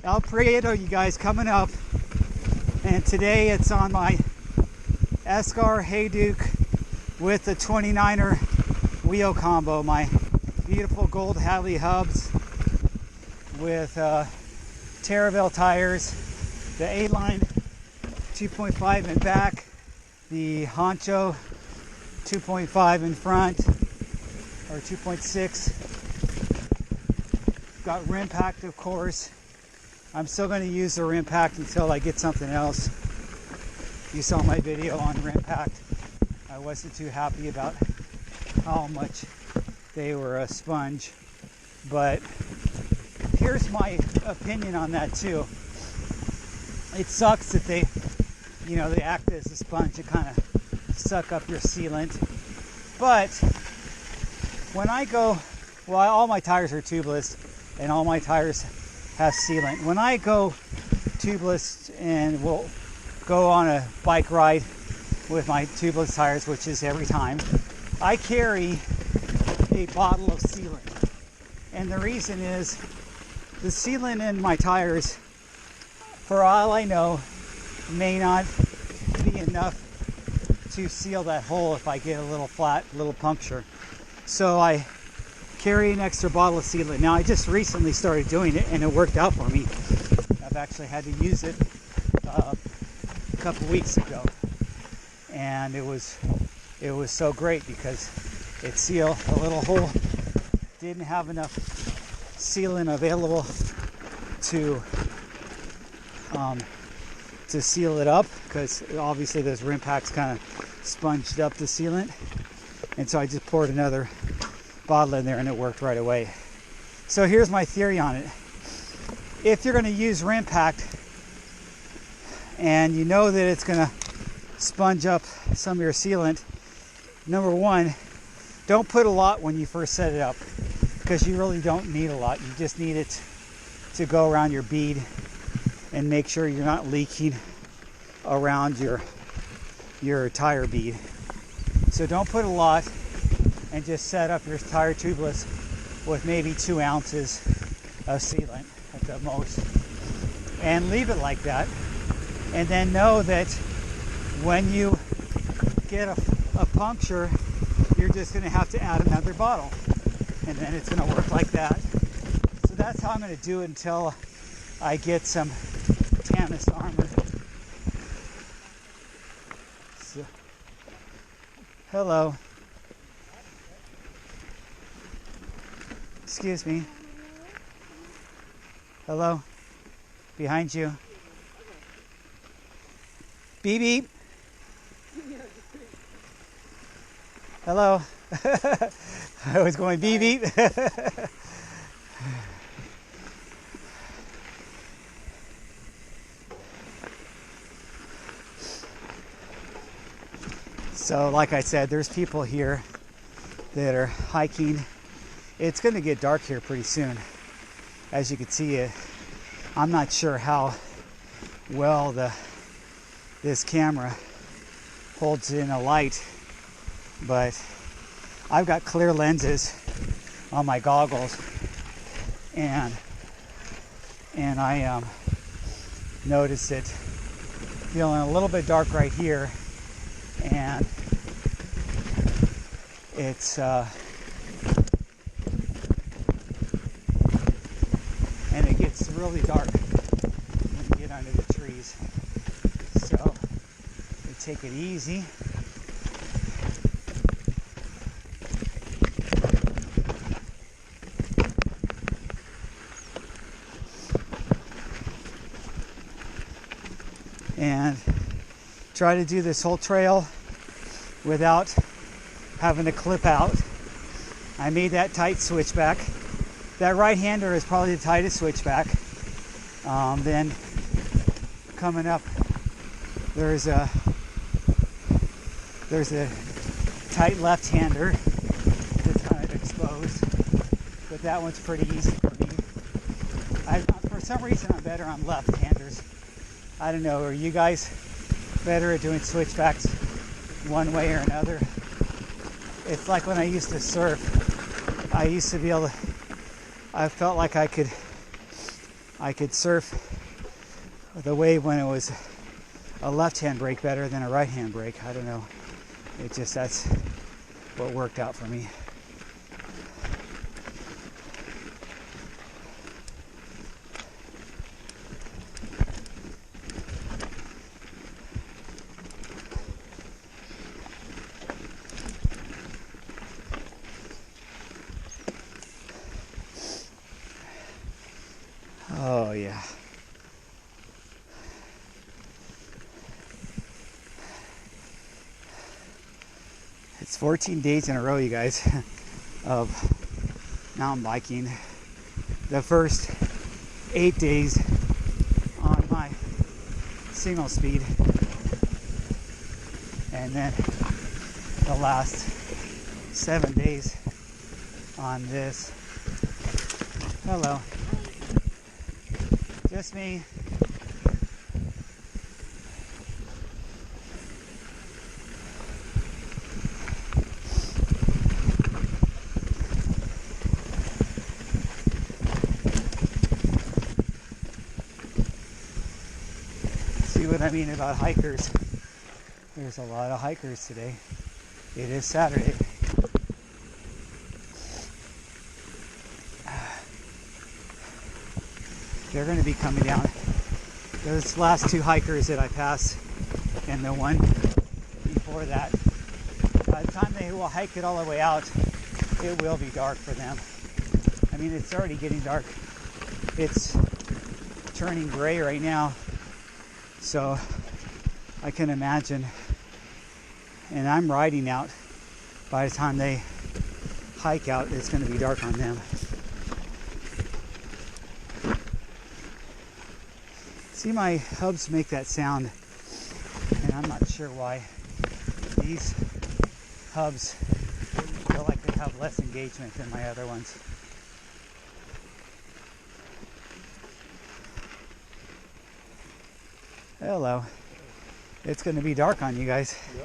El Prieto, you guys, coming up. And today it's on my Escar Hayduke with the 29er wheel combo. My beautiful gold Hadley hubs with Terraville tires, the A-line 2.5 in back, the Honcho 2.5 in front, or 2.6. Got rim packed, of course. I'm still going to use the rim packed until I get something else. You saw my video on rim packed. I wasn't too happy about how much they were a sponge, but here's my opinion on that too. It sucks that they act as a sponge to kind of suck up your sealant. But when I go, well, all my tires are tubeless and all my tires have sealant. When I go tubeless and we'll go on a bike ride with my tubeless tires, which is every time, I carry a bottle of sealant. And the reason is the sealant in my tires, for all I know, may not be enough to seal that hole if I get a little puncture. So I carry an extra bottle of sealant. Now I just recently started doing it and it worked out for me. I've actually had to use it a couple weeks ago, and it was so great because it sealed a little hole. Didn't have enough sealant available to seal it up, because obviously those rim packs kind of sponged up the sealant, and so I just poured another bottle in there and it worked right away. So here's my theory on it. If you're going to use rim packed and you know that it's going to sponge up some of your sealant, number one, don't put a lot when you first set it up, because you really don't need a lot. You just need it to go around your bead and make sure you're not leaking around your tire bead. So don't put a lot, and just set up your tire tubeless with maybe 2 ounces of sealant at the most, and leave it like that. And then know that when you get a puncture, you're just going to have to add another bottle, and then it's going to work like that. So that's how I'm going to do it until I get some Tannis armor. So, hello. Excuse me. Hello? Behind you. Beep beep. Hello. I was going beep beep. So like I said, there's people here that are hiking. It's going to get dark here pretty soon. As you can see, I'm not sure how well this camera holds in a light, but I've got clear lenses on my goggles, and I noticed it feeling a little bit dark right here, and it's it's really dark when you get under the trees. So we take it easy. And try to do this whole trail without having to clip out. I made that tight switchback. That right-hander is probably the tightest switchback. Then coming up, there's a tight left-hander that's kind of exposed, but that one's pretty easy for me. For some reason, I'm better on left-handers. I don't know. Are you guys better at doing switchbacks one way or another? It's like when I used to surf. I used to be able to. I felt like I could I could surf the wave when it was a left-hand brake better than a right-hand brake. I don't know. It just, that's what worked out for me. Oh yeah. It's 14 days in a row, you guys, of mountain biking. The first 8 days on my single speed, and then the last 7 days on this. Hello. Just me. See what I mean about hikers? There's a lot of hikers today. It is Saturday. They're going to be coming down. Those last two hikers that I passed and the one before that, by the time they will hike it all the way out, it will be dark for them. I mean, it's already getting dark. It's turning gray right now. So I can imagine, and I'm riding out, by the time they hike out, it's going to be dark on them. See, my hubs make that sound, and I'm not sure why. These hubs feel like they have less engagement than my other ones. Hello. It's going to be dark on you guys. Yeah.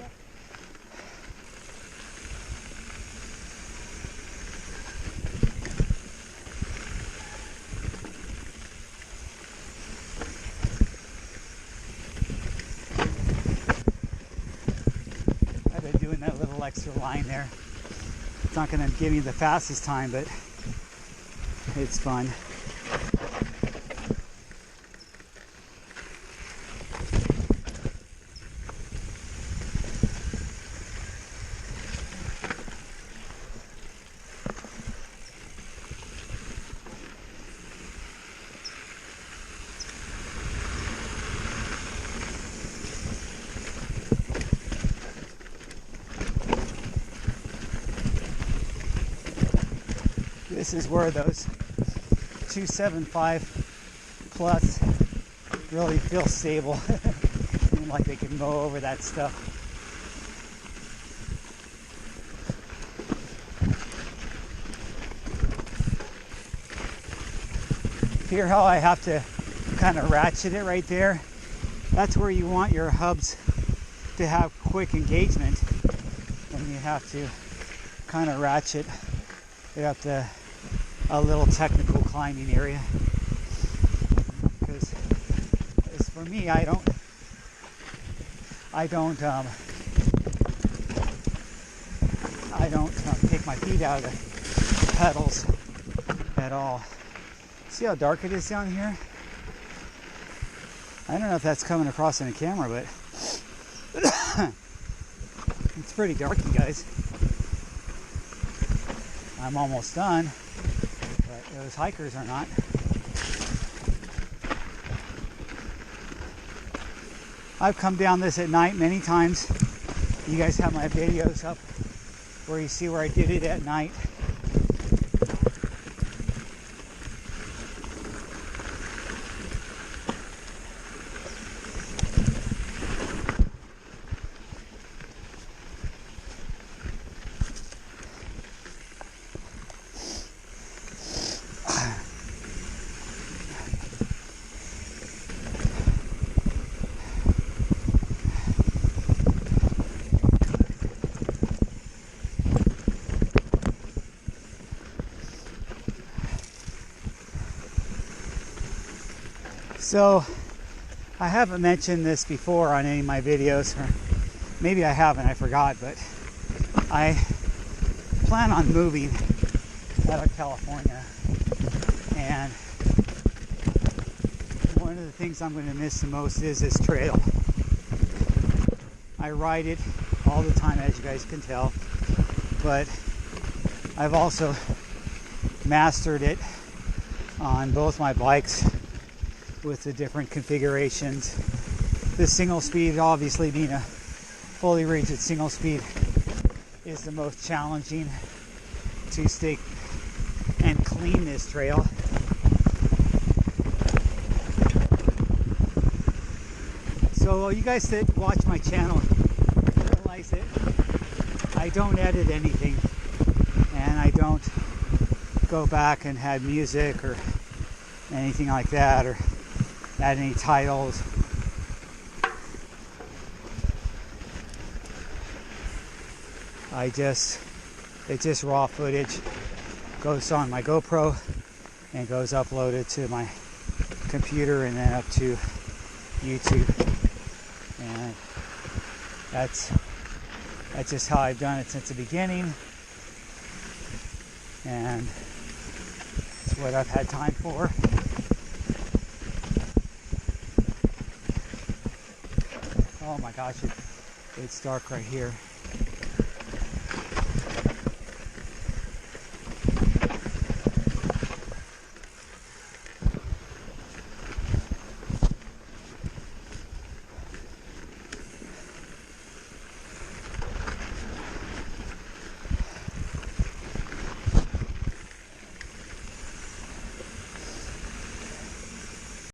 I've been doing that little extra line there. It's not going to give me the fastest time, but it's fun. This is where those 275 plus really feel stable. Like they can mow over that stuff. Hear how I have to kind of ratchet it right there? That's where you want your hubs to have quick engagement, and you have to kind of ratchet it up to a little technical climbing area. Because as for me, I don't take my feet out of the pedals at all. See how dark it is down here? I don't know if that's coming across in the camera, but it's pretty dark, you guys. I'm almost done, but those hikers are not. I've come down this at night many times. You guys have my videos up where you see where I did it at night. So I haven't mentioned this before on any of my videos, or maybe I haven't, I forgot, but I plan on moving out of California, and one of the things I'm going to miss the most is this trail. I ride it all the time, as you guys can tell, but I've also mastered it on both my bikes with the different configurations. The single speed, obviously being a fully rated single speed, is the most challenging to stay and clean this trail. So you guys that watch my channel realize that I don't edit anything, and I don't go back and add music or anything like that, or add any titles. It's just raw footage, goes on my GoPro and goes uploaded to my computer and then up to YouTube. And that's just how I've done it since the beginning, and it's what I've had time for. Oh my gosh, it's dark right here.